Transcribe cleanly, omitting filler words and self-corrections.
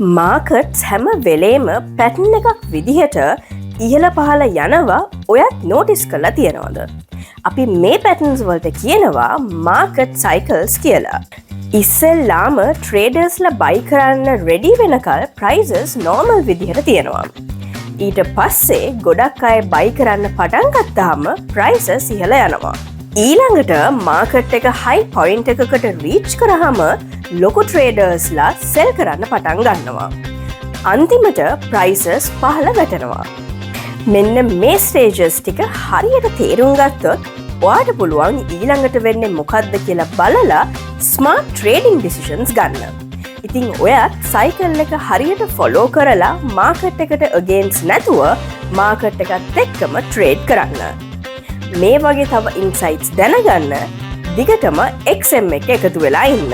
Markets හැම වෙලේම pattern එකක් විදිහට ඉහළ පහළ යනවා ඔයත් නෝටිස් කරලා තියෙනවද. අපි මේ පැටන්ස් වලට කියනවා මාකට් සයිකල්ස් කියලා. ඉස්සෙල්ලාම ට්‍රේඩර්ස්ලා බයි කරන්න රෙඩි වෙනකල් ප්‍රයිසස් නෝමල් විදිහට තියෙනවා. ඊට පස්සේ ගොඩක් අය බයි කරන්න පටන් ගත්තාම ප්‍රයිසස් ඉහළ යනවා. ඊළඟට මාකට් එක හයි පොයින්ට් එකකට රීච් කරාම ලොකු ට්‍රේඩර්ස්ලා සෙල් කරන්න පටන් ගන්නවා. අන්තිමට ප්‍රයිසස් පහළ වැටෙනවා. මෙන්න මේ ස්ටේජස් ටික හරියට තේරුම් ගත්තොත් ඔයාට පුළුවන් ඊළඟට වෙන්නේ මොකක්ද කියලා බලලා ස්මාර්ට් ට්‍රේඩින් ඩිසිෂන්ස් ගන්න. ඉතින් ඔයත් සයිකල් එක හරියට ෆොලෝ කරලා මාකට් එකට අගේන්ස්ට් නැතුව මාකට් එකත් එක්කම ට්‍රේඩ් කරන්න. මේ වගේ තව ඉන්සයිට්ස් දැනගන්න දිගටම XM එක එකතු වෙලා ඉන්න.